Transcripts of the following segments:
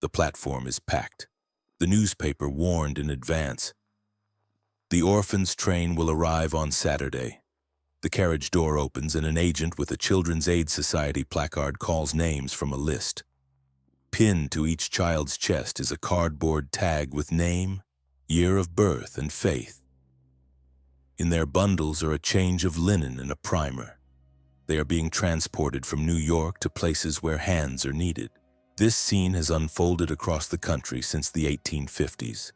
The platform is packed. The newspaper warned in advance. The Orphan's train will arrive on Saturday. The carriage door opens and an agent with a Children's Aid Society placard calls names from a list. Pinned to each child's chest is a cardboard tag with name, year of birth, and faith. In their bundles are a change of linen and a primer. They are being transported from New York to places where hands are needed. This scene has unfolded across the country since the 1850s.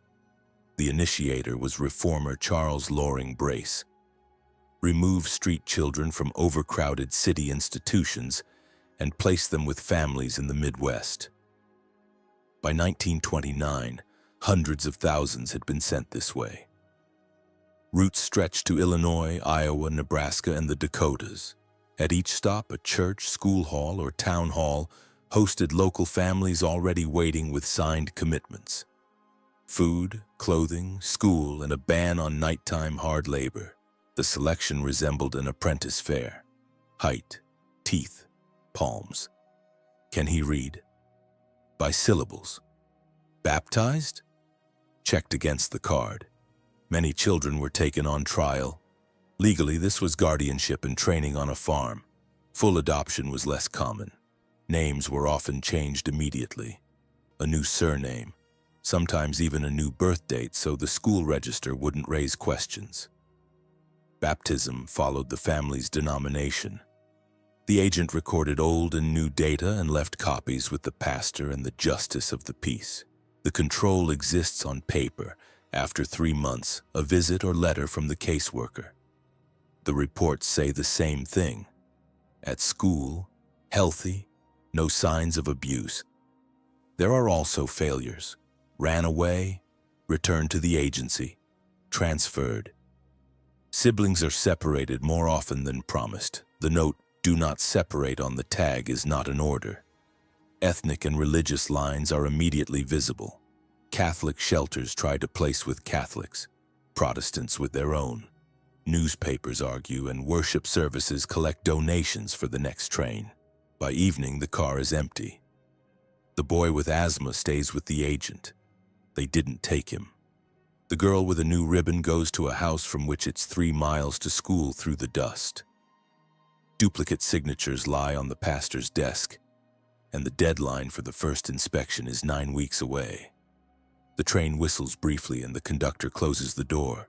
The initiator was reformer Charles Loring Brace. Remove street children from overcrowded city institutions and place them with families in the Midwest. By 1929, hundreds of thousands had been sent this way. Routes stretched to Illinois, Iowa, Nebraska, and the Dakotas. At each stop, a church, school hall, or town hall hosted local families already waiting with signed commitments. Food, clothing, school, and a ban on nighttime hard labor. The selection resembled an apprentice fair. Height, teeth, palms. Can he read? By syllables. Baptized? Checked against the card. Many children were taken on trial. Legally, this was guardianship and training on a farm. Full adoption was less common. Names were often changed immediately. A new surname, sometimes even a new birth date, so the school register wouldn't raise questions. Baptism followed the family's denomination. The agent recorded old and new data and left copies with the pastor and the justice of the peace. The control exists on paper. After 3 months, a visit or letter from the caseworker. The reports say the same thing. At school, healthy, no signs of abuse. There are also failures. Ran away, returned to the agency, transferred. Siblings are separated more often than promised. The note, "Do not separate" on the tag is not an order. Ethnic and religious lines are immediately visible. Catholic shelters try to place with Catholics, Protestants with their own. Newspapers argue and worship services collect donations for the next train. By evening, the car is empty. The boy with asthma stays with the agent. They didn't take him. The girl with a new ribbon goes to a house from which it's 3 miles to school through the dust. Duplicate signatures lie on the pastor's desk, and the deadline for the first inspection is 9 weeks away. The train whistles briefly and the conductor closes the door.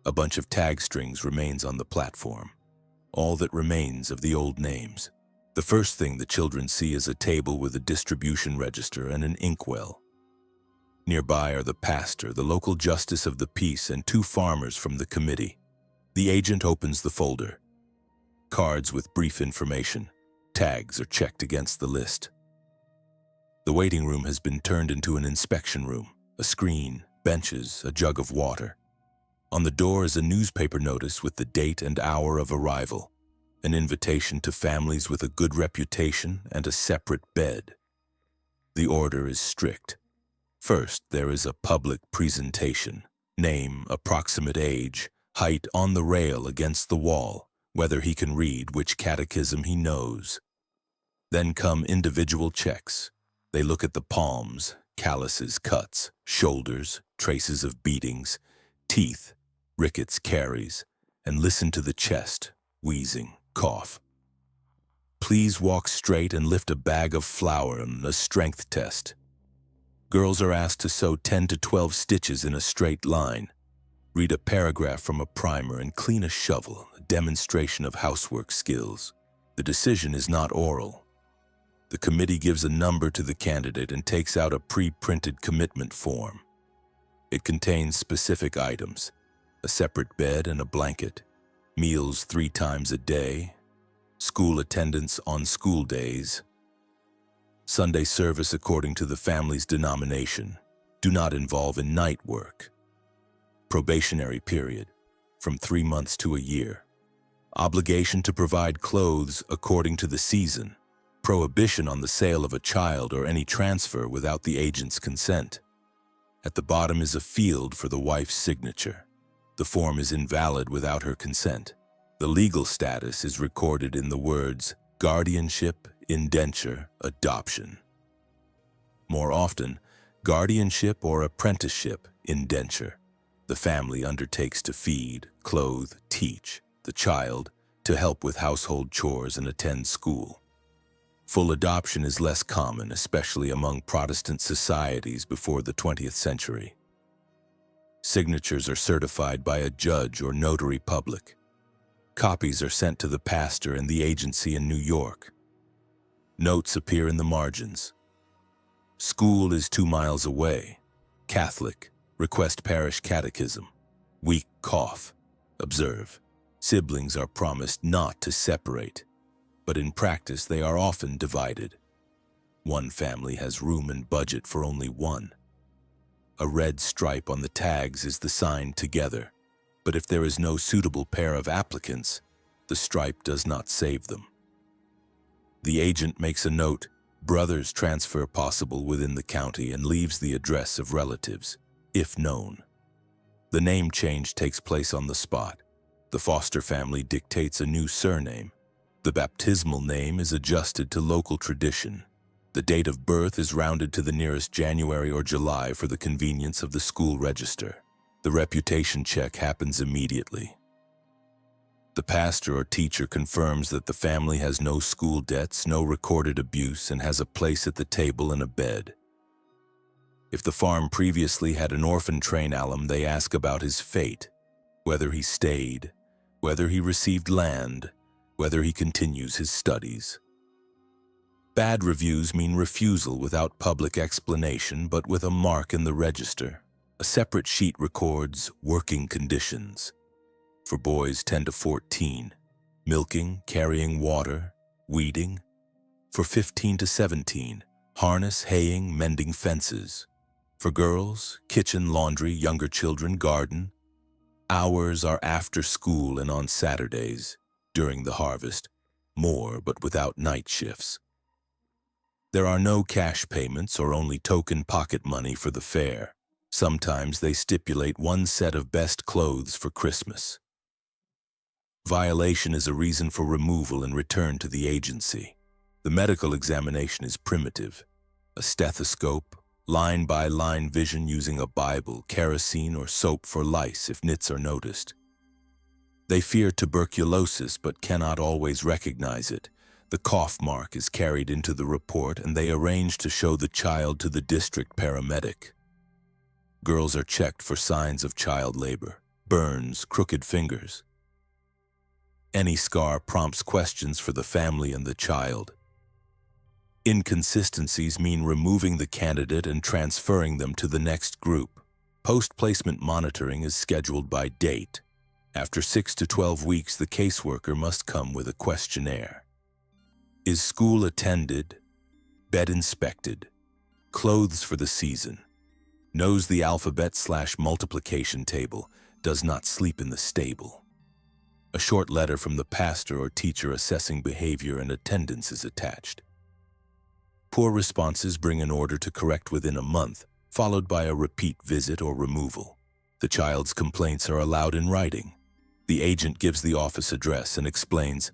A bunch of tag strings remains on the platform, all that remains of the old names. The first thing the children see is a table with a distribution register and an inkwell. Nearby are the pastor, the local justice of the peace, and 2 farmers from the committee. The agent opens the folder. Cards with brief information. Tags are checked against the list. The waiting room has been turned into an inspection room. A screen, benches, a jug of water. On the door is a newspaper notice with the date and hour of arrival, an invitation to families with a good reputation and a separate bed. The order is strict. First, there is a public presentation. Name, approximate age, height on the rail against the wall, whether he can read, which catechism he knows. Then come individual checks. They look at the palms, calluses, cuts, shoulders, traces of beatings, teeth, rickets, caries, and listen to the chest, wheezing, cough. Please walk straight and lift a bag of flour and a strength test. Girls are asked to sew 10 to 12 stitches in a straight line. Read a paragraph from a primer and clean a shovel, a demonstration of housework skills. The decision is not oral. The committee gives a number to the candidate and takes out a pre-printed commitment form. It contains specific items, a separate bed and a blanket, meals 3 times a day, school attendance on school days, Sunday service according to the family's denomination, do not involve in night work, probationary period, from 3 months to a year, obligation to provide clothes according to the season, prohibition on the sale of a child or any transfer without the agent's consent. At the bottom is a field for the wife's signature. The form is invalid without her consent. The legal status is recorded in the words guardianship, indenture, adoption. More often, guardianship or apprenticeship indenture. The family undertakes to feed, clothe, teach the child, to help with household chores and attend school. Full adoption is less common, especially among Protestant societies before the 20th century. Signatures are certified by a judge or notary public. Copies are sent to the pastor and the agency in New York. Notes appear in the margins. School is 2 miles away. Catholic. Request parish catechism. Weak cough. Observe. Siblings are promised not to separate, but in practice they are often divided. One family has room and budget for only one. A red stripe on the tags is the sign together, but if there is no suitable pair of applicants, the stripe does not save them. The agent makes a note, brothers transfer possible within the county, and leaves the address of relatives, if known. The name change takes place on the spot. The foster family dictates a new surname. The baptismal name is adjusted to local tradition. The date of birth is rounded to the nearest January or July for the convenience of the school register. The reputation check happens immediately. The pastor or teacher confirms that the family has no school debts, no recorded abuse, and has a place at the table and a bed. If the farm previously had an orphan train alum, they ask about his fate, whether he stayed, whether he received land, whether he continues his studies. Bad reviews mean refusal without public explanation, but with a mark in the register. A separate sheet records working conditions. For boys 10 to 14, milking, carrying water, weeding. For 15 to 17, harness, haying, mending fences. For girls, kitchen, laundry, younger children, garden. Hours are after school and on Saturdays, during the harvest, more but without night shifts. There are no cash payments or only token pocket money for the fare. Sometimes they stipulate one set of best clothes for Christmas. Violation is a reason for removal and return to the agency. The medical examination is primitive. A stethoscope, line-by-line vision using a Bible, kerosene or soap for lice if nits are noticed. They fear tuberculosis but cannot always recognize it. The cough mark is carried into the report and they arrange to show the child to the district paramedic. Girls are checked for signs of child labor, burns, crooked fingers. Any scar prompts questions for the family and the child. Inconsistencies mean removing the candidate and transferring them to the next group. Post-placement monitoring is scheduled by date. After 6 to 12 weeks, the caseworker must come with a questionnaire. Is school attended? Bed inspected? Clothes for the season? Knows the alphabet/multiplication table? Does not sleep in the stable? A short letter from the pastor or teacher assessing behavior and attendance is attached. Poor responses bring an order to correct within a month, followed by a repeat visit or removal. The child's complaints are allowed in writing. The agent gives the office address and explains,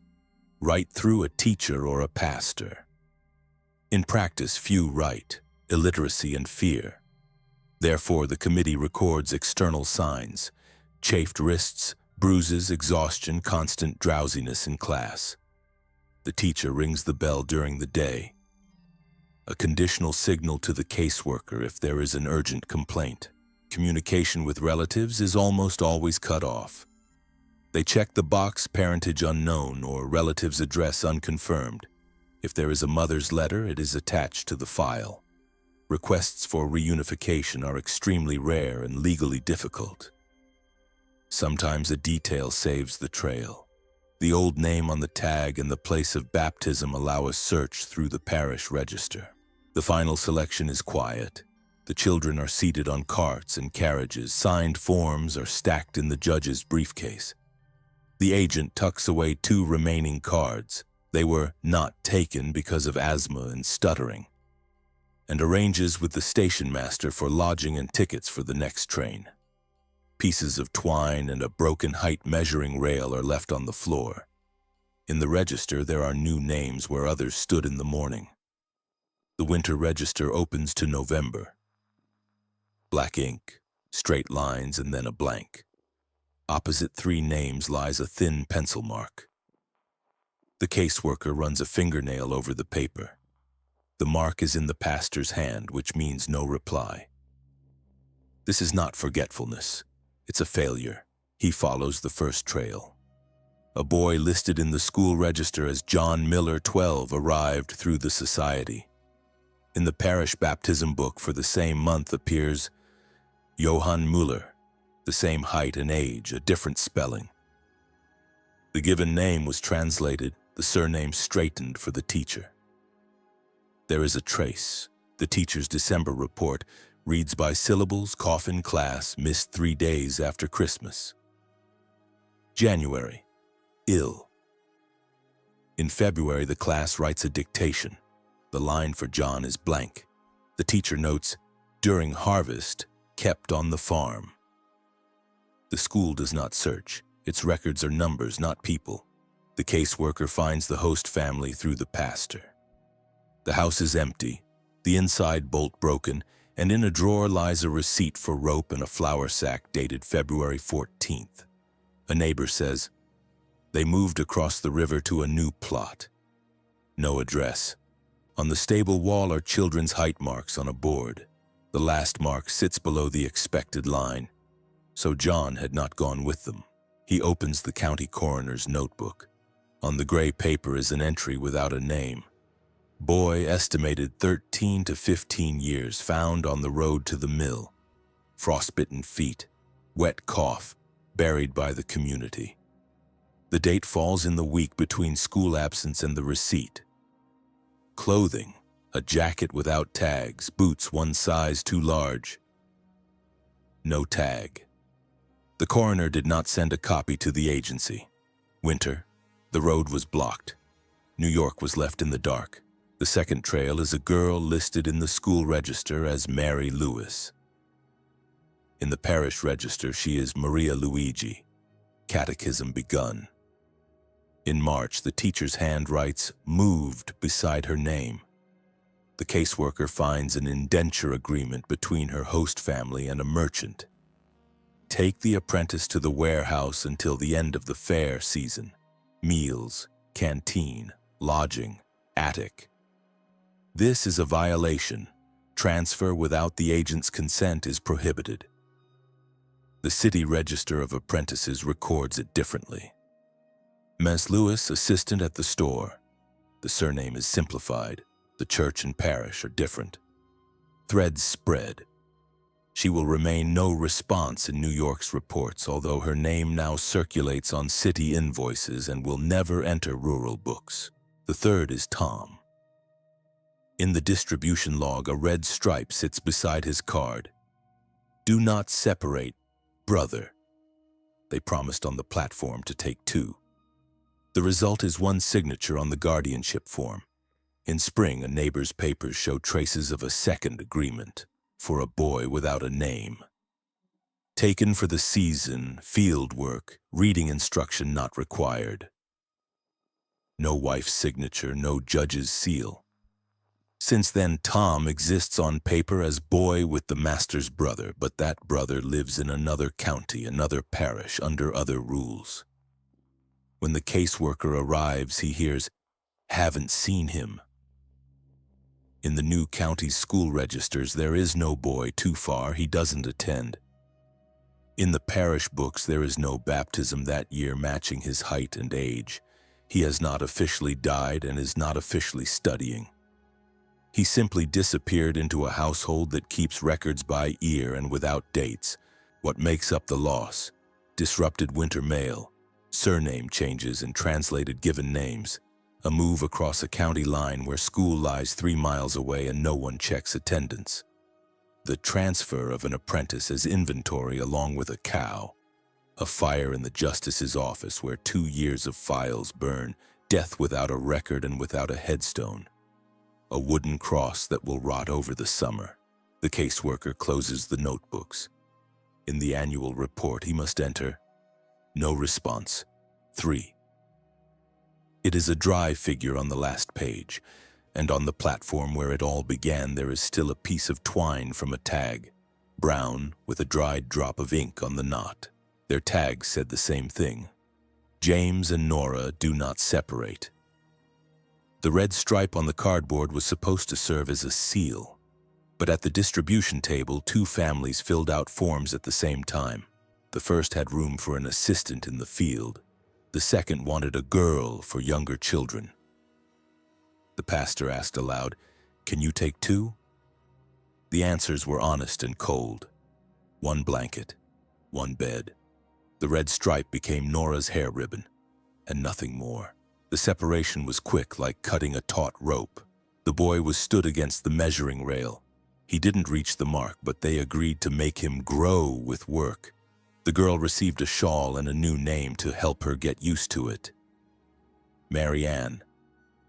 write through a teacher or a pastor. In practice, few write, illiteracy and fear. Therefore, the committee records external signs, chafed wrists, bruises, exhaustion, constant drowsiness in class. The teacher rings the bell during the day. A conditional signal to the caseworker if there is an urgent complaint. Communication with relatives is almost always cut off. They check the box parentage unknown or relative's address unconfirmed. If there is a mother's letter, it is attached to the file. Requests for reunification are extremely rare and legally difficult. Sometimes a detail saves the trail. The old name on the tag and the place of baptism allow a search through the parish register. The final selection is quiet. The children are seated on carts and carriages. Signed forms are stacked in the judge's briefcase. The agent tucks away 2 remaining cards. They were not taken because of asthma and stuttering, and arranges with the station master for lodging and tickets for the next train. Pieces of twine and a broken height measuring rail are left on the floor. In the register, there are new names where others stood in the morning. The winter register opens to November. Black ink, straight lines, and then a blank. Opposite 3 names lies a thin pencil mark. The caseworker runs a fingernail over the paper. The mark is in the pastor's hand, which means no reply. This is not forgetfulness. It's a failure. He follows the first trail. A boy listed in the school register as John Miller, 12, arrived through the society. In the parish baptism book for the same month appears Johann Müller, the same height and age, a different spelling. The given name was translated, the surname straightened for the teacher. There is a trace. The teacher's December report reads by syllables, cough in class, missed 3 days after Christmas. January, ill. In February, the class writes a dictation. The line for John is blank. The teacher notes, during harvest, kept on the farm. The school does not search. Its records are numbers, not people. The caseworker finds the host family through the pastor. The house is empty, the inside bolt broken, and in a drawer lies a receipt for rope and a flour sack dated February 14th. A neighbor says, they moved across the river to a new plot. No address. On the stable wall are children's height marks on a board. The last mark sits below the expected line. So John had not gone with them. He opens the county coroner's notebook. On the gray paper is an entry without a name. Boy estimated 13 to 15 years, found on the road to the mill. Frostbitten feet, wet cough, buried by the community. The date falls in the week between school absence and the receipt. Clothing, a jacket without tags, boots 1 size too large. No tag. The coroner did not send a copy to the agency. Winter, the road was blocked. New York was left in the dark. The second trail is a girl listed in the school register as Mary Lewis. In the parish register, she is Maria Luigi. Catechism begun. In March, the teacher's hand writes moved beside her name. The caseworker finds an indenture agreement between her host family and a merchant. Take the apprentice to the warehouse until the end of the fair season. Meals, canteen, lodging, attic. This is a violation. Transfer without the agent's consent is prohibited. The city register of apprentices records it differently. Miss Lewis, assistant at the store. The surname is simplified. The church and parish are different. Threads spread. She will remain no response in New York's reports, although her name now circulates on city invoices and will never enter rural books. The third is Tom. In the distribution log, a red stripe sits beside his card. Do not separate, brother. They promised on the platform to take 2. The result is 1 signature on the guardianship form. In spring, a neighbor's papers show traces of a second agreement for a boy without a name. Taken for the season, field work, reading instruction not required. No wife's signature, no judge's seal. Since then, Tom exists on paper as boy with the master's brother, but that brother lives in another county, another parish, under other rules. When the caseworker arrives, he hears, haven't seen him. In the new county's school registers, there is no boy too far, he doesn't attend. In the parish books, there is no baptism that year matching his height and age. He has not officially died and is not officially studying. He simply disappeared into a household that keeps records by ear and without dates. What makes up the loss? Disrupted winter mail, surname changes and translated given names, a move across a county line where school lies 3 miles away and no one checks attendance. The transfer of an apprentice as inventory along with a cow, a fire in the justice's office where 2 years of files burn, death without a record and without a headstone. A wooden cross that will rot over the summer. The caseworker closes the notebooks. In the annual report, he must enter, no response, 3. It is a dry figure on the last page, and on the platform where it all began there is still a piece of twine from a tag, brown with a dried drop of ink on the knot. Their tag said the same thing. James and Nora do not separate. The red stripe on the cardboard was supposed to serve as a seal, but at the distribution table, two families filled out forms at the same time. The first had room for an assistant in the field. The second wanted a girl for younger children. The pastor asked aloud, "Can you take two?" The answers were honest and cold. One blanket, one bed. The red stripe became Nora's hair ribbon, and nothing more. The separation was quick, like cutting a taut rope. The boy was stood against the measuring rail. He didn't reach the mark, but they agreed to make him grow with work. The girl received a shawl and a new name to help her get used to it. Mary Ann,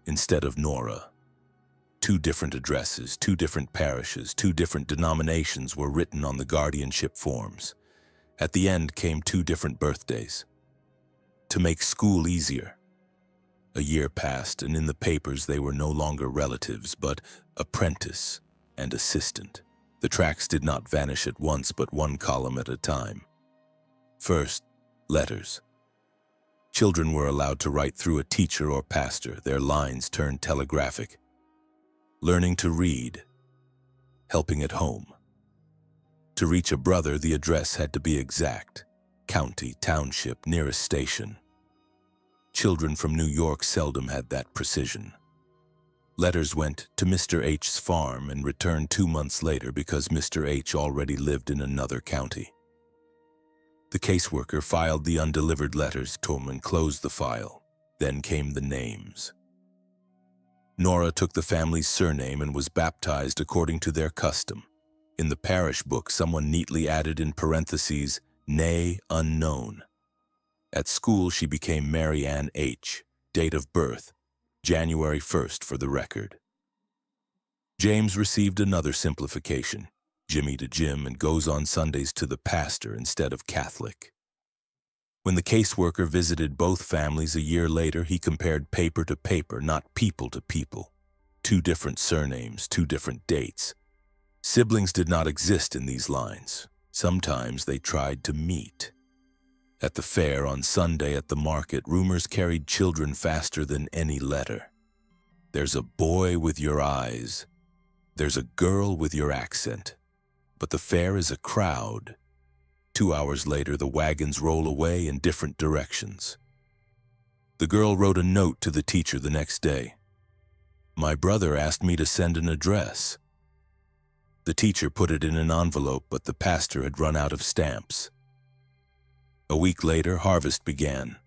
instead of Nora. Two different addresses, two different parishes, two different denominations were written on the guardianship forms. At the end came two different birthdays. To make school easier. A year passed, and in the papers they were no longer relatives, but apprentice and assistant. The tracks did not vanish at once, but one column at a time. First, letters. Children were allowed to write through a teacher or pastor, their lines turned telegraphic. Learning to read. Helping at home. To reach a brother, the address had to be exact. County, township, nearest station. Children from New York seldom had that precision. Letters went to Mr. H's farm and returned 2 months later because Mr. H already lived in another county. The caseworker filed the undelivered letters to him and closed the file. Then came the names. Nora took the family's surname and was baptized according to their custom. In the parish book, someone neatly added in parentheses, "Nay, unknown." At school, she became Mary Ann H. Date of birth, January 1st for the record. James received another simplification, Jimmy to Jim, and goes on Sundays to the pastor instead of Catholic. When the caseworker visited both families a year later, he compared paper to paper, not people to people. Two different surnames, two different dates. Siblings did not exist in these lines. Sometimes they tried to meet. At the fair, on Sunday, at the market, rumors carried children faster than any letter. There's a boy with your eyes. There's a girl with your accent. But the fair is a crowd. 2 hours later, the wagons roll away in different directions. The girl wrote a note to the teacher the next day. "My brother asked me to send an address." The teacher put it in an envelope, but the pastor had run out of stamps. A week later, harvest began.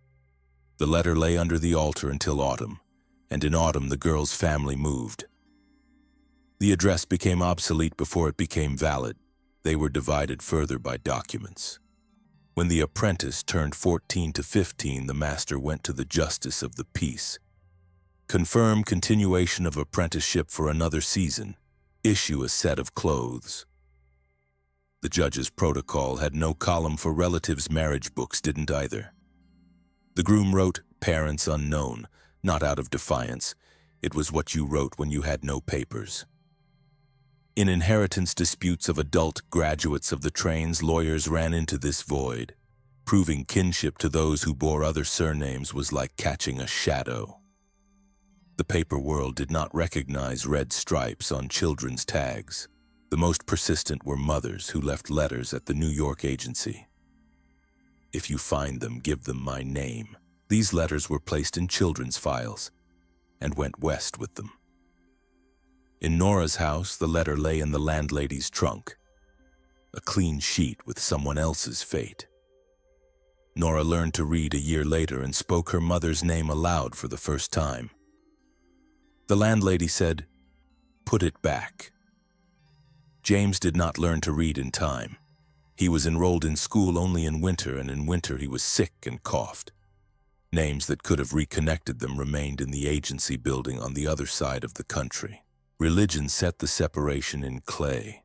The letter lay under the altar until autumn, and in autumn the girl's family moved. The address became obsolete before it became valid. They were divided further by documents. When the apprentice turned 14 to 15, the master went to the justice of the peace. Confirm continuation of apprenticeship for another season. Issue a set of clothes. The judge's protocol had no column for relatives' marriage books, didn't either. The groom wrote, "Parents unknown," not out of defiance. It was what you wrote when you had no papers. In inheritance disputes of adult graduates of the trains, lawyers ran into this void. Proving kinship to those who bore other surnames was like catching a shadow. The paper world did not recognize red stripes on children's tags. The most persistent were mothers who left letters at the New York agency. "If you find them, give them my name." These letters were placed in children's files and went west with them. In Nora's house, the letter lay in the landlady's trunk, a clean sheet with someone else's fate. Nora learned to read a year later and spoke her mother's name aloud for the first time. The landlady said, "Put it back." James did not learn to read in time. He was enrolled in school only in winter, and in winter he was sick and coughed. Names that could have reconnected them remained in the agency building on the other side of the country. Religion set the separation in clay.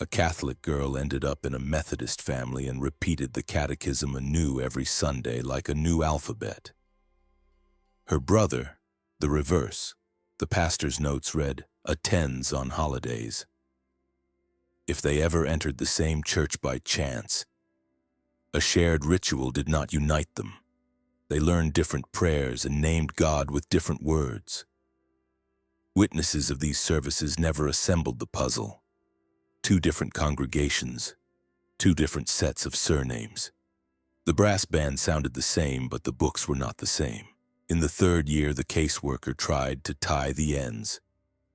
A Catholic girl ended up in a Methodist family and repeated the catechism anew every Sunday like a new alphabet. Her brother, the reverse, The pastor's notes read, "Attends on holidays." If they ever entered the same church by chance, a shared ritual did not unite them. They learned different prayers and named God with different words. Witnesses of these services never assembled the puzzle. Two different congregations, two different sets of surnames. The brass band sounded the same, but the books were not the same. In the third year, the caseworker tried to tie the ends.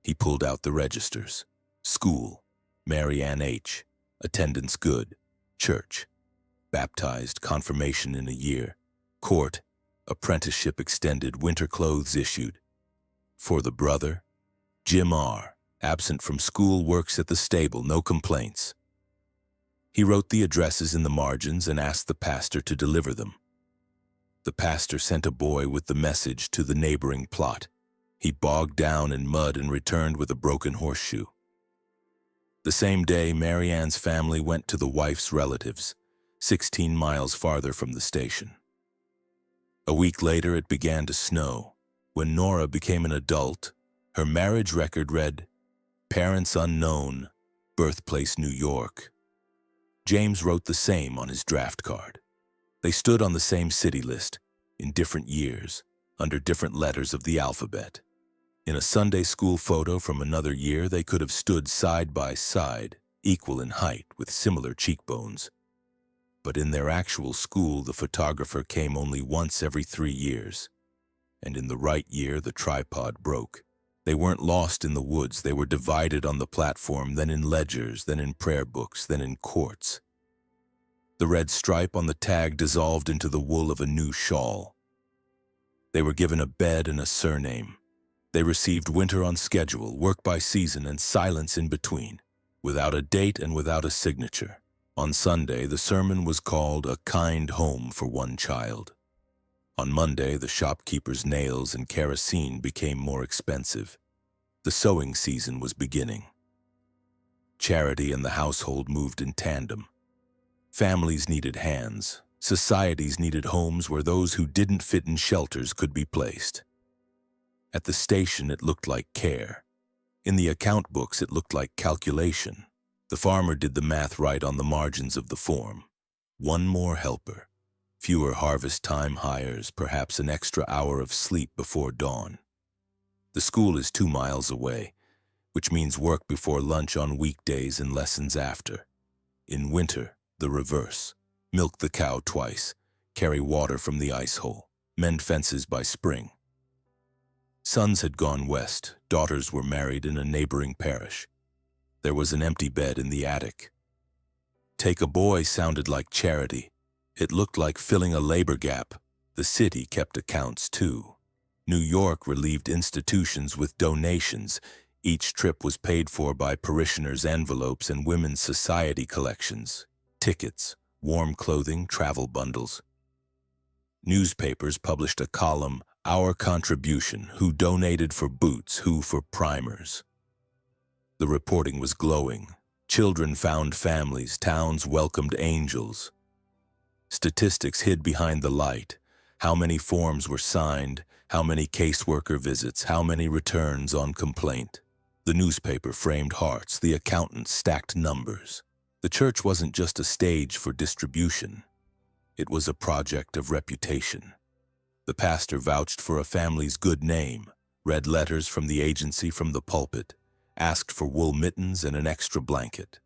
He pulled out the registers. School, Mary Ann H. Attendance good. Church, baptized, confirmation in a year. Court, apprenticeship extended, winter clothes issued. For the brother, Jim R., absent from school, works at the stable, no complaints. He wrote the addresses in the margins and asked the pastor to deliver them. The pastor sent a boy with the message to the neighboring plot. He bogged down in mud and returned with a broken horseshoe. The same day, Mary Ann's family went to the wife's relatives, 16 miles farther from the station. A week later, it began to snow. When Nora became an adult, her marriage record read, "Parents unknown, birthplace New York." James wrote the same on his draft card. They stood on the same city list, in different years, under different letters of the alphabet. In a Sunday school photo from another year, they could have stood side by side, equal in height, with similar cheekbones. But in their actual school, the photographer came only once every 3 years. And in the right year, the tripod broke. They weren't lost in the woods. They were divided on the platform, then in ledgers, then in prayer books, then in courts. The red stripe on the tag dissolved into the wool of a new shawl. They were given a bed and a surname. They received winter on schedule, work by season, and silence in between, without a date and without a signature. On Sunday, the sermon was called "A Kind Home for One Child." On Monday, the shopkeeper's nails and kerosene became more expensive. The sewing season was beginning. Charity and the household moved in tandem. Families needed hands. Societies needed homes where those who didn't fit in shelters could be placed. At the station, it looked like care. In the account books, it looked like calculation. The farmer did the math right on the margins of the form. One more helper. Fewer harvest time hires, perhaps an extra hour of sleep before dawn. The school is 2 miles away, which means work before lunch on weekdays and lessons after. In winter, the reverse. Milk the cow twice, carry water from the ice hole, mend fences by spring. Sons had gone west, daughters were married in a neighboring parish. There was an empty bed in the attic. Take a boy sounded like charity. It looked like filling a labor gap. The city kept accounts too. New York relieved institutions with donations. Each trip was paid for by parishioners' envelopes and women's society collections. Tickets, warm clothing, travel bundles. Newspapers published a column, "Our Contribution," who donated for boots, who for primers. The reporting was glowing. Children found families, towns welcomed angels. Statistics hid behind the light. How many forms were signed, how many caseworker visits, how many returns on complaint. The newspaper framed hearts, the accountant stacked numbers. The church wasn't just a stage for distribution. It was a project of reputation. The pastor vouched for a family's good name, read letters from the agency from the pulpit, asked for wool mittens and an extra blanket.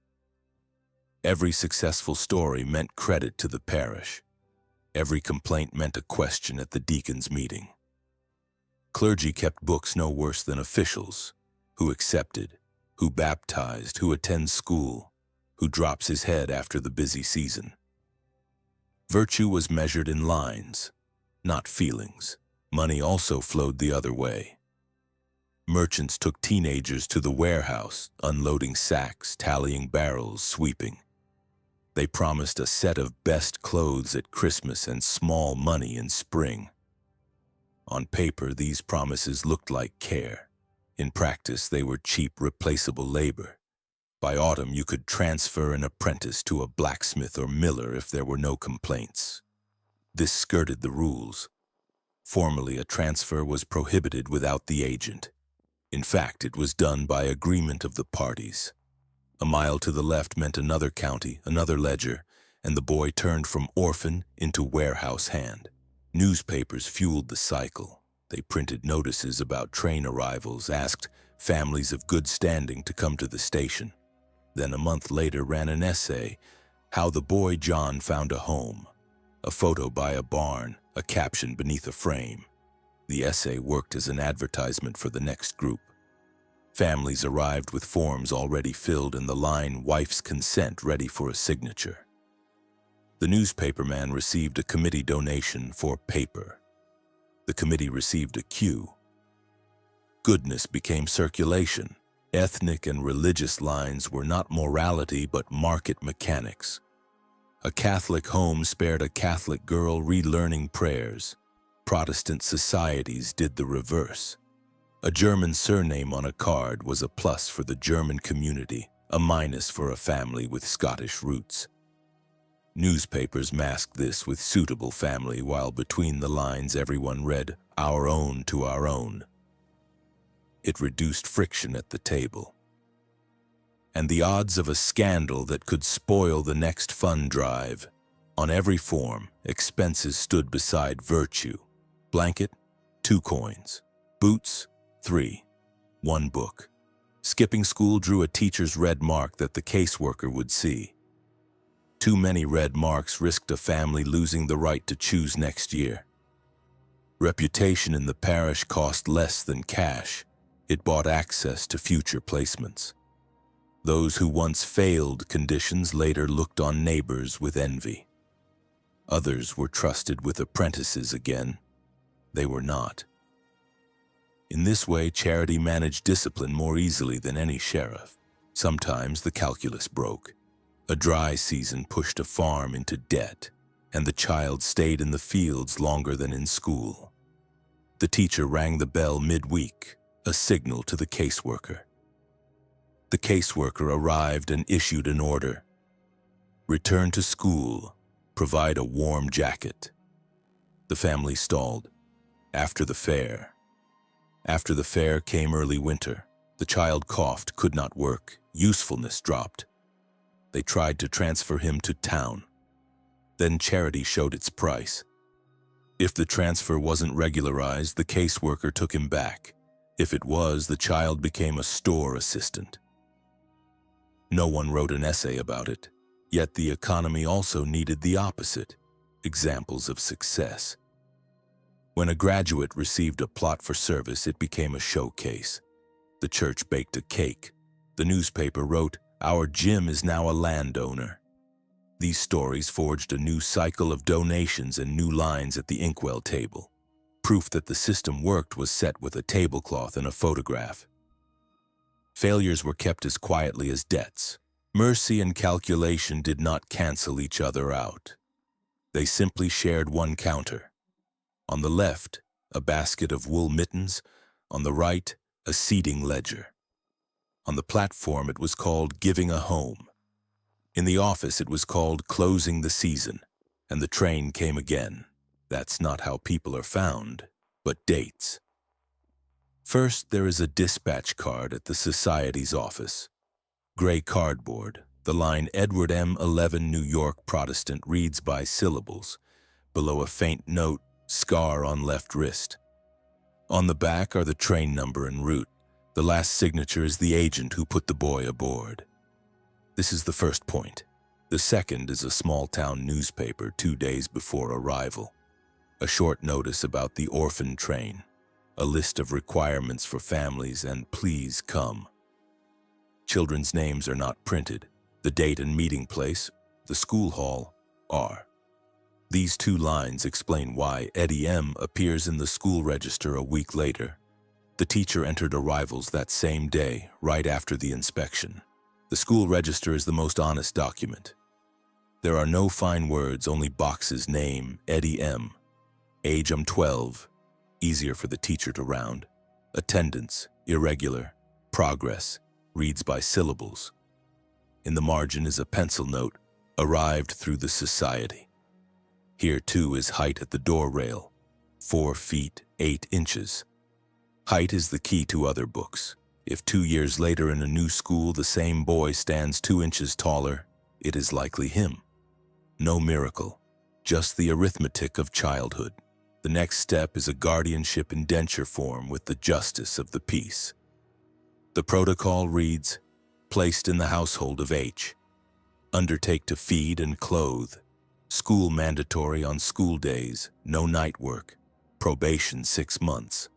Every successful story meant credit to the parish. Every complaint meant a question at the deacon's meeting. Clergy kept books no worse than officials. Who accepted, who baptized, who attends school, who drops his head after the busy season. Virtue was measured in lines, not feelings. Money also flowed the other way. Merchants took teenagers to the warehouse, unloading sacks, tallying barrels, sweeping. They promised a set of best clothes at Christmas and small money in spring. On paper, these promises looked like care. In practice, they were cheap, replaceable labor. By autumn, you could transfer an apprentice to a blacksmith or miller if there were no complaints. This skirted the rules. Formally, a transfer was prohibited without the agent. In fact, it was done by agreement of the parties. A mile to the left meant another county, another ledger, and the boy turned from orphan into warehouse hand. Newspapers fueled the cycle. They printed notices about train arrivals, asked families of good standing to come to the station. Then a month later ran an essay, How the Boy John Found a Home. A photo by a barn, a caption beneath a frame. The essay worked as an advertisement for the next group. Families arrived with forms already filled and the line, wife's consent, ready for a signature. The newspaperman received a committee donation for paper. The committee received a cue. Goodness became circulation. Ethnic and religious lines were not morality but market mechanics. A Catholic home spared a Catholic girl relearning prayers. Protestant societies did the reverse. A German surname on a card was a plus for the German community, a minus for a family with Scottish roots. Newspapers masked this with suitable family, while between the lines everyone read, Our own to our own. It reduced friction at the table. And the odds of a scandal that could spoil the next fund drive. On every form, expenses stood beside virtue. Blanket, 2 coins. Boots, 3. 1 book. Skipping school drew a teacher's red mark that the caseworker would see. Too many red marks risked a family losing the right to choose next year. Reputation in the parish cost less than cash. It bought access to future placements. Those who once failed conditions later looked on neighbors with envy. Others were trusted with apprentices again. They were not. In this way, charity managed discipline more easily than any sheriff. Sometimes the calculus broke. A dry season pushed a farm into debt, and the child stayed in the fields longer than in school. The teacher rang the bell midweek, a signal to the caseworker. The caseworker arrived and issued an order. Return to school. Provide a warm jacket. The family stalled. After the fair. After the fair came early winter. The child coughed, could not work. Usefulness dropped. They tried to transfer him to town. Then charity showed its price. If the transfer wasn't regularized, the caseworker took him back. If it was, the child became a store assistant. No one wrote an essay about it, yet the economy also needed the opposite, examples of success. When a graduate received a plot for service, it became a showcase. The church baked a cake. The newspaper wrote, Our Jim is now a landowner. These stories forged a new cycle of donations and new lines at the inkwell table. Proof that the system worked was set with a tablecloth and a photograph. Failures were kept as quietly as debts. Mercy and calculation did not cancel each other out. They simply shared one counter. On the left, a basket of wool mittens. On the right, a seating ledger. On the platform, it was called Giving a Home. In the office, it was called Closing the Season. And the train came again. That's not how people are found, but dates. First, there is a dispatch card at the Society's office. Gray cardboard. The line Edward M. 11 New York Protestant reads by syllables. Below a faint note, scar on left wrist. On the back are the train number and route. The last signature is the agent who put the boy aboard. This is the first point. The second is a small-town newspaper 2 days before arrival. A short notice about the orphan train. A list of requirements for families and please come. Children's names are not printed. The date and meeting place, the school hall, are. These 2 lines explain why Eddie M. appears in the school register a week later. The teacher entered arrivals that same day, right after the inspection. The school register is the most honest document. There are no fine words, only boxes, name, Eddie M. Age, I'm 12. Easier for the teacher to round. Attendance, irregular. Progress, reads by syllables. In the margin is a pencil note, arrived through the society. Here too is height at the door rail, 4 feet 8 inches. Height is the key to other books. If 2 years later in a new school the same boy stands 2 inches taller, it is likely him. No miracle, just the arithmetic of childhood. The next step is a guardianship indenture form with the justice of the peace. The protocol reads, placed in the household of H. Undertake to feed and clothe. School mandatory on school days, no night work. Probation 6 months.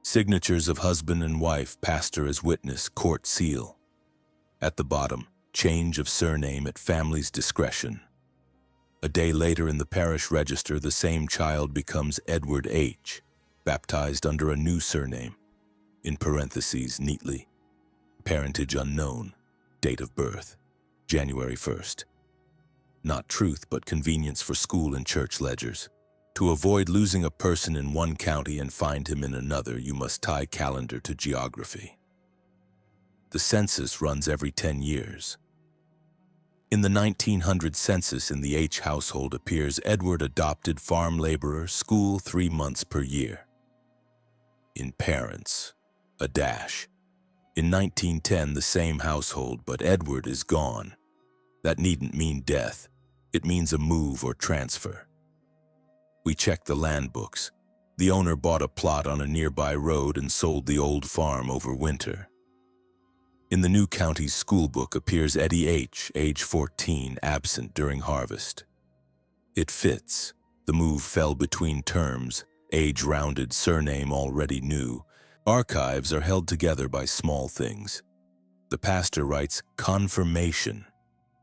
Signatures of husband and wife, pastor as witness, court seal. At the bottom, change of surname at family's discretion. A day later in the parish register, the same child becomes Edward H., baptized under a new surname. In parentheses, neatly, parentage unknown, date of birth, January 1st. Not truth, but convenience for school and church ledgers. To avoid losing a person in one county and find him in another, you must tie calendar to geography. The census runs every 10 years. In the 1900 census in the H household appears Edward adopted farm laborer, school 3 months per year. In parents, a dash. In 1910, the same household, but Edward is gone. That needn't mean death. It means a move or transfer. We checked the land books. The owner bought a plot on a nearby road and sold the old farm over winter. In the new county's school book appears Eddie H., age 14, absent during harvest. It fits. The move fell between terms, age rounded, surname already new. Archives are held together by small things. The pastor writes confirmation,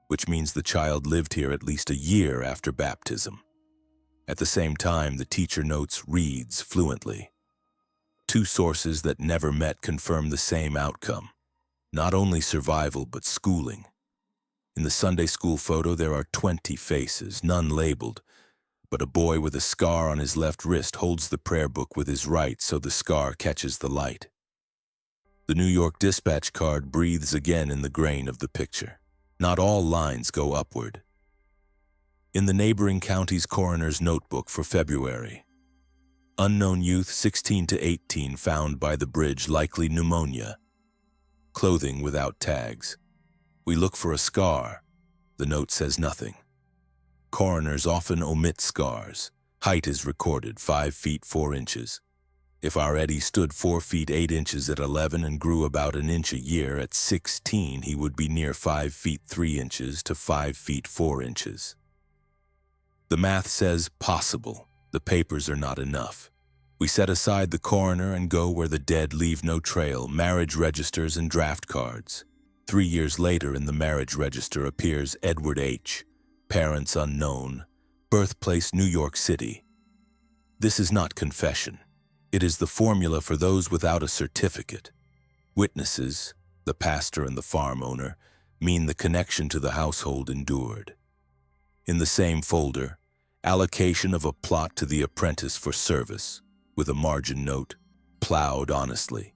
which means the child lived here at least a year after baptism. At the same time, the teacher notes reads fluently. 2 sources that never met confirm the same outcome. Not only survival, but schooling. In the Sunday school photo, there are 20 faces, none labeled, but a boy with a scar on his left wrist holds the prayer book with his right so the scar catches the light. The New York dispatch card breathes again in the grain of the picture. Not all lines go upward. In the neighboring county's coroner's notebook for February, unknown youth 16 to 18 found by the bridge, likely pneumonia. Clothing without tags. We look for a scar. The note says nothing. Coroners often omit scars. Height is recorded, 5 feet 4 inches. If our Eddie stood 4 feet 8 inches at 11 and grew about an inch a year, at 16 he would be near 5 feet 3 inches to 5 feet 4 inches. The math says possible. The papers are not enough. We set aside the coroner and go where the dead leave no trail, marriage registers and draft cards. 3 years later in the marriage register appears Edward H., parents unknown, birthplace New York City. This is not confession. It is the formula for those without a certificate. Witnesses, the pastor and the farm owner, mean the connection to the household endured. In the same folder, allocation of a plot to the apprentice for service, with a margin note, plowed honestly.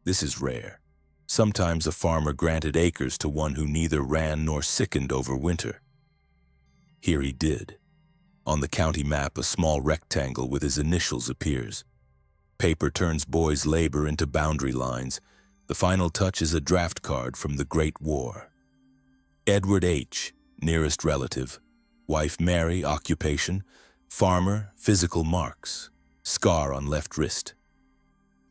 This is rare. Sometimes a farmer granted acres to one who neither ran nor sickened over winter. Here he did. On the county map, a small rectangle with his initials appears. Paper turns boys' labor into boundary lines. The final touch is a draft card from the Great War. Edward H., nearest relative. Wife Mary, occupation. Farmer, physical marks. Scar on left wrist.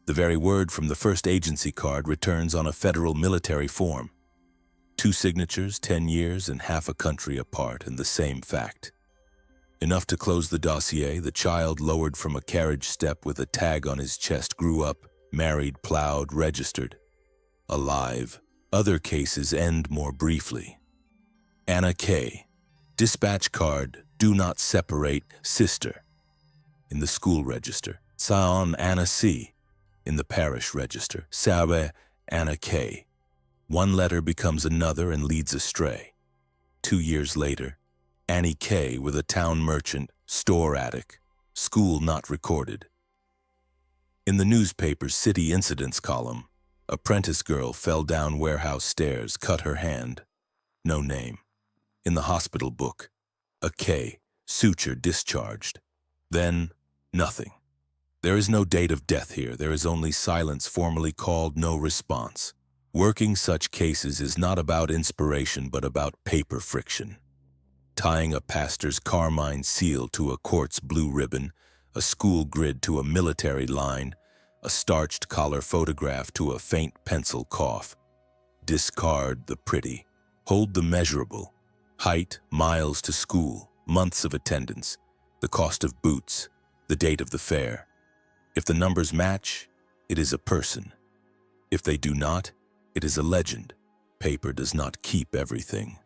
The very word from the first agency card returns on a federal military form. 2 signatures, 10 years, and half a country apart, and the same fact. Enough to close the dossier. The child lowered from a carriage step with a tag on his chest grew up, married, plowed, registered. Alive. Other cases end more briefly. Anna K. Dispatch card, do not separate, sister. In the school register, Saon Anna C. In the parish register, Sabe Anna K. One letter becomes another and leads astray. 2 years later, Annie K. with a town merchant, store attic, school not recorded. In the newspaper's city incidents column, apprentice girl fell down warehouse stairs, cut her hand. No name. In the hospital book, a K, suture discharged. Then, nothing. There is no date of death here. There is only silence formally called no response. Working such cases is not about inspiration but about paper friction. Tying a pastor's carmine seal to a court's blue ribbon, a school grid to a military line, a starched collar photograph to a faint pencil cough. Discard the pretty. Hold the measurable. Height, miles to school, months of attendance, the cost of boots, the date of the fair. If the numbers match, it is a person. If they do not, it is a legend. Paper does not keep everything,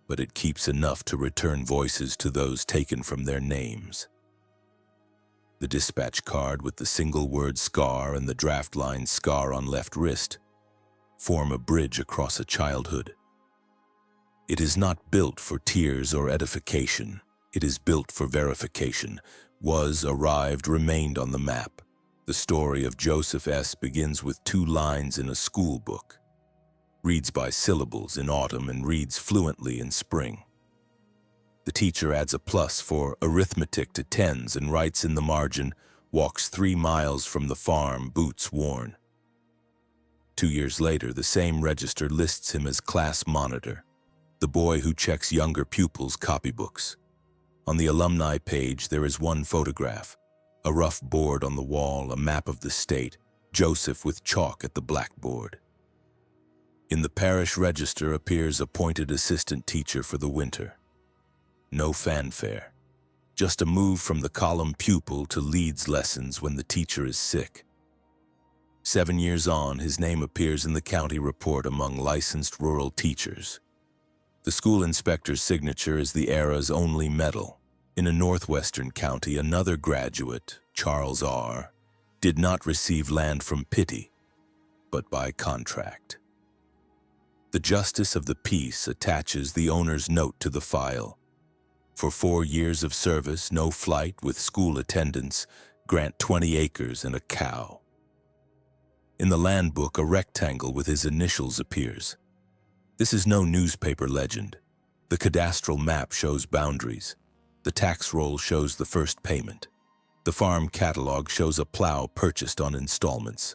but it keeps enough to return voices to those taken from their names. The dispatch card with the single word scar and the draft line scar on left wrist form a bridge across a childhood. It is not built for tears or edification. It is built for verification. Was, arrived, remained on the map. The story of Joseph S. begins with 2 lines in a school book. Reads by syllables in autumn and reads fluently in spring. The teacher adds a plus for arithmetic to tens and writes in the margin, walks 3 miles from the farm, boots worn. 2 years later, the same register lists him as class monitor, the boy who checks younger pupils' copybooks. On the alumni page, there is one photograph, a rough board on the wall, a map of the state, Joseph with chalk at the blackboard. In the parish register appears appointed assistant teacher for the winter. No fanfare, just a move from the column pupil to leads lessons when the teacher is sick. 7 years on, his name appears in the county report among licensed rural teachers. The school inspector's signature is the era's only medal. In a northwestern county, another graduate, Charles R., did not receive land from pity, but by contract. The justice of the peace attaches the owner's note to the file. For 4 years of service, no flight with school attendance, grant 20 acres and a cow. In the land book, a rectangle with his initials appears. This is no newspaper legend. The cadastral map shows boundaries. The tax roll shows the first payment. The farm catalog shows a plow purchased on installments.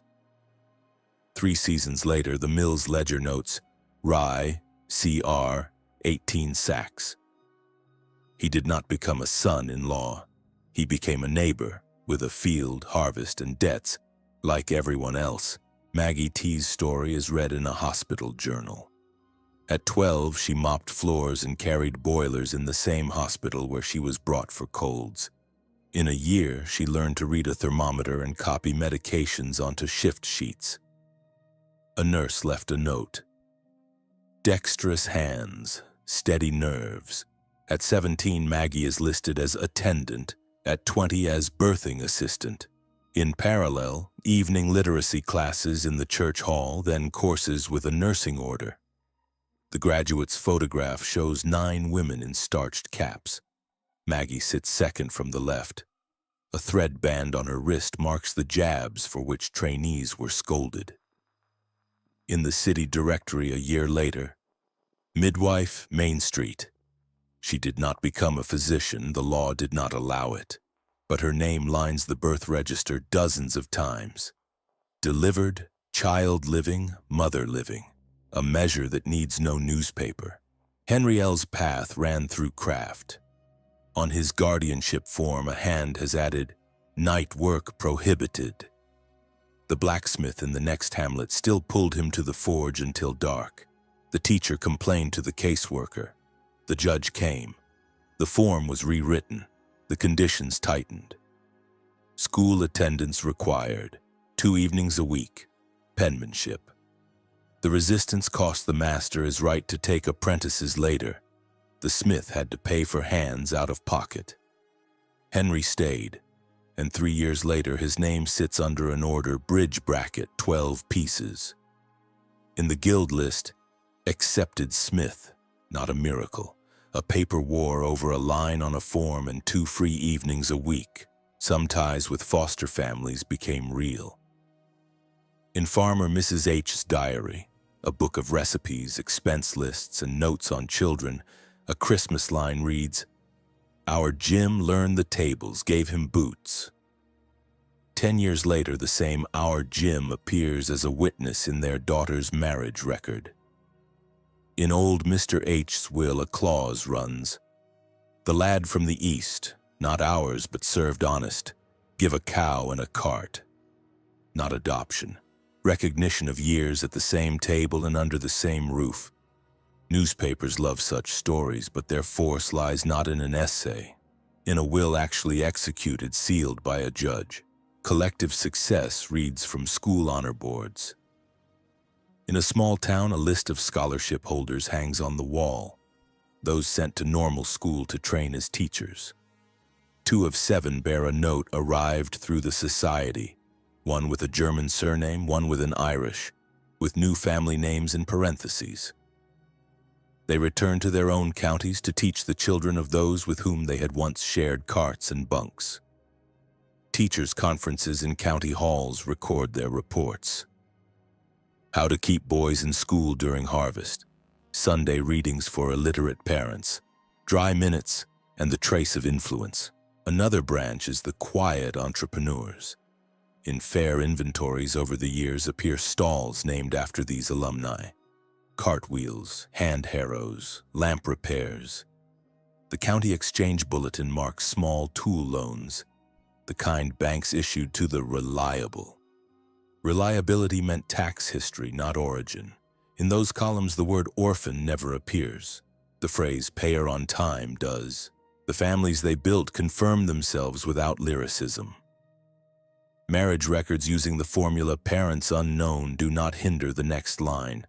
3 seasons later, the mill's ledger notes, rye, CR, 18 sacks. He did not become a son-in-law. He became a neighbor with a field, harvest, and debts. Like everyone else, Maggie T's story is read in a hospital journal. At 12, she mopped floors and carried boilers in the same hospital where she was brought for colds. In a year, she learned to read a thermometer and copy medications onto shift sheets. A nurse left a note. Dexterous hands, steady nerves. At 17, Maggie is listed as attendant, at 20 as birthing assistant. In parallel, evening literacy classes in the church hall, then courses with a nursing order. The graduate's photograph shows 9 women in starched caps. Maggie sits second from the left. A thread band on her wrist marks the jabs for which trainees were scolded. In the city directory a year later, midwife, Main Street. She did not become a physician, the law did not allow it, but her name lines the birth register dozens of times. Delivered, child living, mother living, a measure that needs no newspaper. Henry L's path ran through craft. On his guardianship form, a hand has added, night work prohibited. The blacksmith in the next hamlet still pulled him to the forge until dark. The teacher complained to the caseworker. The judge came. The form was rewritten. The conditions tightened. School attendance required. 2 evenings a week. Penmanship. The resistance cost the master his right to take apprentices later. The smith had to pay for hands out of pocket. Henry stayed, and 3 years later his name sits under an order bridge bracket 12 pieces. In the guild list, accepted smith, not a miracle. A paper war over a line on a form and 2 free evenings a week. Some ties with foster families became real. In Farmer Mrs. H's diary, a book of recipes, expense lists, and notes on children, a Christmas line reads, "Our Jim learned the tables, gave him boots." 10 years later, the same Our Jim appears as a witness in their daughter's marriage record. In old Mr. H's will, a clause runs, "The lad from the east, not ours but served honest, give a cow and a cart." Not adoption. Recognition of years at the same table and under the same roof. Newspapers love such stories, but their force lies not in an essay, in a will actually executed, sealed by a judge. Collective success reads from school honor boards. In a small town, a list of scholarship holders hangs on the wall, those sent to normal school to train as teachers. 2 of 7 bear a note arrived through the society, one with a German surname, one with an Irish, with new family names in parentheses. They return to their own counties to teach the children of those with whom they had once shared carts and bunks. Teachers' conferences in county halls record their reports. How to keep boys in school during harvest, Sunday readings for illiterate parents, dry minutes, and the trace of influence. Another branch is the quiet entrepreneurs. In fair inventories over the years appear stalls named after these alumni. Cartwheels, hand harrows, lamp repairs. The county exchange bulletin marks small tool loans, the kind banks issued to the reliable. Reliability meant tax history, not origin. In those columns, the word orphan never appears. The phrase payer on time does. The families they built confirm themselves without lyricism. Marriage records using the formula parents unknown do not hinder the next line.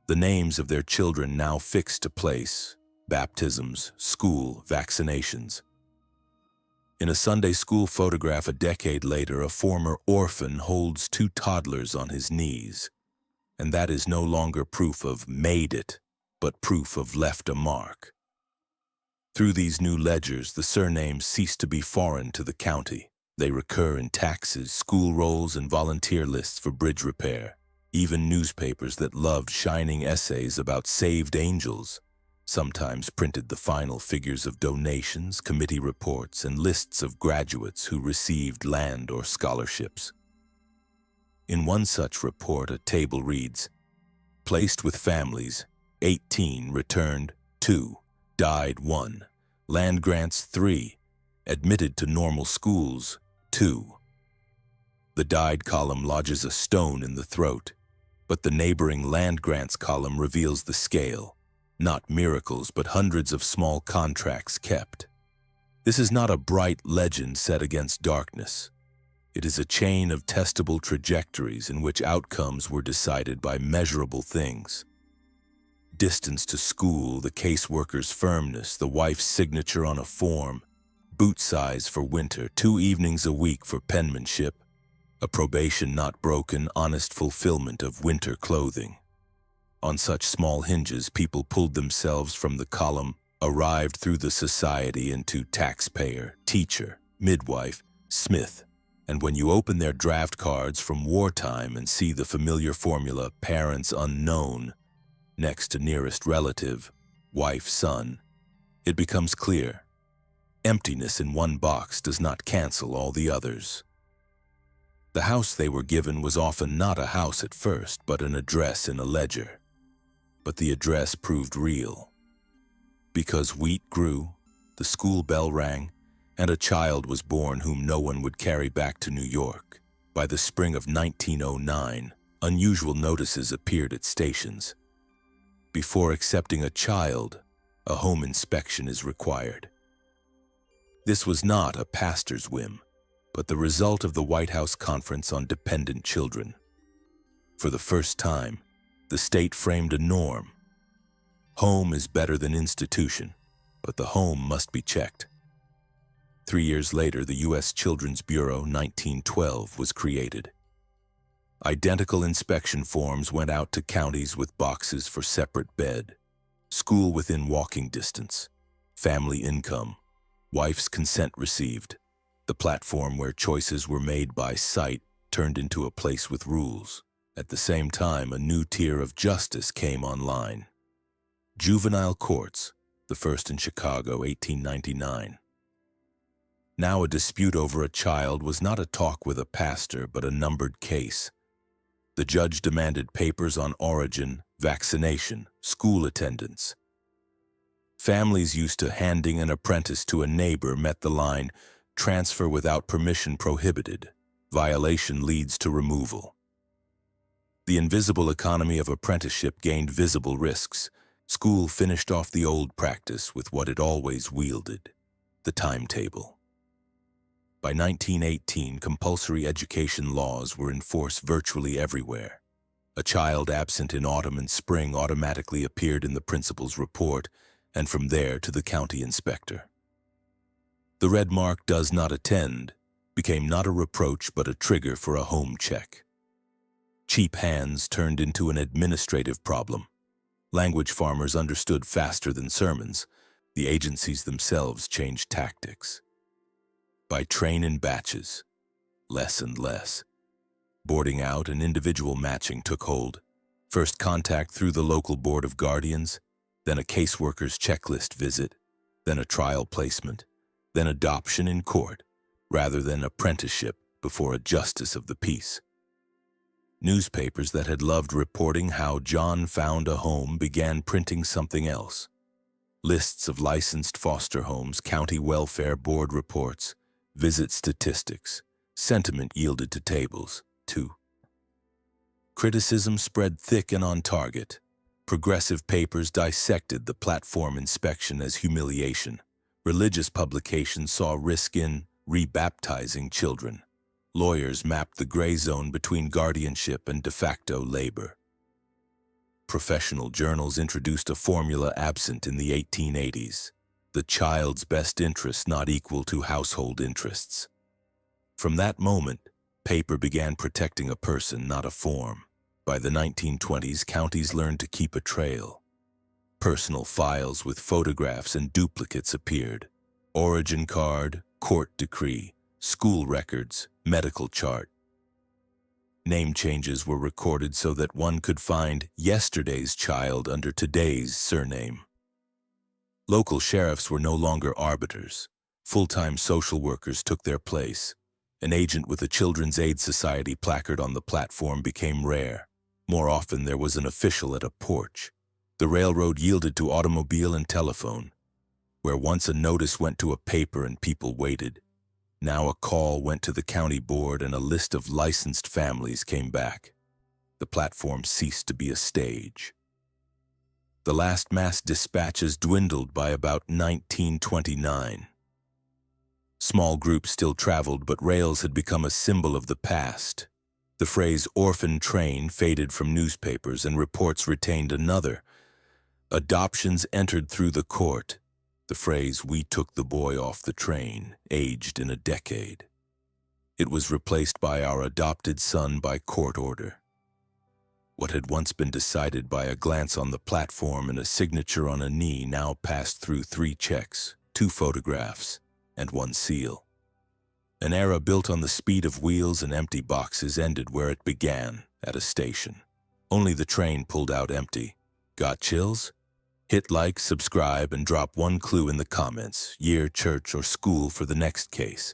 The names of their children now fixed to place. Baptisms, school, vaccinations. In a Sunday school photograph a decade later, a former orphan holds 2 toddlers on his knees. And that is no longer proof of made it, but proof of left a mark. Through these new ledgers, the surnames cease to be foreign to the county. They recur in taxes, school rolls, and volunteer lists for bridge repair. Even newspapers that loved shining essays about saved angels sometimes printed the final figures of donations, committee reports, and lists of graduates who received land or scholarships. In one such report, a table reads, "Placed with families, 18, returned 2, died 1, land grants 3, admitted to normal schools 2. The died column lodges a stone in the throat, but the neighboring land grants column reveals the scale. Not miracles, but hundreds of small contracts kept. This is not a bright legend set against darkness. It is a chain of testable trajectories in which outcomes were decided by measurable things. Distance to school, the caseworker's firmness, the wife's signature on a form, boot size for winter, 2 evenings a week for penmanship, a probation not broken, honest fulfillment of winter clothing. On such small hinges, people pulled themselves from the column, arrived through the society into taxpayer, teacher, midwife, smith. And when you open their draft cards from wartime and see the familiar formula, parents unknown, next to nearest relative, wife, son, it becomes clear. Emptiness in one box does not cancel all the others. The house they were given was often not a house at first, but an address in a ledger. But the address proved real. Because wheat grew, the school bell rang, and a child was born whom no one would carry back to New York. By the spring of 1909, unusual notices appeared at stations. Before accepting a child, a home inspection is required. This was not a pastor's whim, but the result of the White House Conference on Dependent Children. For the first time, the state framed a norm. Home is better than institution, but the home must be checked. 3 years later, the U.S. Children's Bureau, 1912, was created. Identical inspection forms went out to counties with boxes for separate bed, school within walking distance, family income, wife's consent received. The platform where choices were made by sight turned into a place with rules. At the same time, a new tier of justice came online. Juvenile courts, the first in Chicago, 1899. Now a dispute over a child was not a talk with a pastor, but a numbered case. The judge demanded papers on origin, vaccination, school attendance. Families used to handing an apprentice to a neighbor met the line, "Transfer without permission prohibited. Violation leads to removal." The invisible economy of apprenticeship gained visible risks. School finished off the old practice with what it always wielded: the timetable. By 1918, compulsory education laws were in force virtually everywhere. A child absent in autumn and spring automatically appeared in the principal's report, and from there to the county inspector. The red mark "does not attend" became not a reproach but a trigger for a home check. Cheap hands turned into an administrative problem. Language farmers understood faster than sermons. The agencies themselves changed tactics. By train in batches, less and less. Boarding out and individual matching took hold. First contact through the local board of guardians, then a caseworker's checklist visit, then a trial placement, then adoption in court, rather than apprenticeship before a justice of the peace. Newspapers that had loved reporting how John found a home began printing something else. Lists of licensed foster homes, county welfare board reports, visit statistics, sentiment yielded to tables, too. Criticism spread thick and on target. Progressive papers dissected the platform inspection as humiliation. Religious publications saw risk in rebaptizing children. Lawyers mapped the gray zone between guardianship and de facto labor. Professional journals introduced a formula absent in the 1880s. The child's best interest not equal to household interests. From that moment, paper began protecting a person, not a form. By the 1920s, counties learned to keep a trail. Personal files with photographs and duplicates appeared. Origin card, court decree, school records, medical chart. Name changes were recorded so that one could find yesterday's child under today's surname. Local sheriffs were no longer arbiters. Full-time social workers took their place. An agent with a Children's Aid Society placard on the platform became rare. More often, there was an official at a porch. The railroad yielded to automobile and telephone. Where once a notice went to a paper and people waited, now a call went to the county board and a list of licensed families came back. The platform ceased to be a stage. The last mass dispatches dwindled by about 1929. Small groups still traveled, but rails had become a symbol of the past. The phrase "orphan train" faded from newspapers and reports retained another. Adoptions entered through the court. The phrase "we took the boy off the train" aged in a decade. It was replaced by "our adopted son by court order." What had once been decided by a glance on the platform and a signature on a knee now passed through 3 checks, 2 photographs, and 1 seal. An era built on the speed of wheels and empty boxes ended where it began, at a station. Only the train pulled out empty. Got chills? Hit like, subscribe, and drop 1 clue in the comments, year, church, or school for the next case.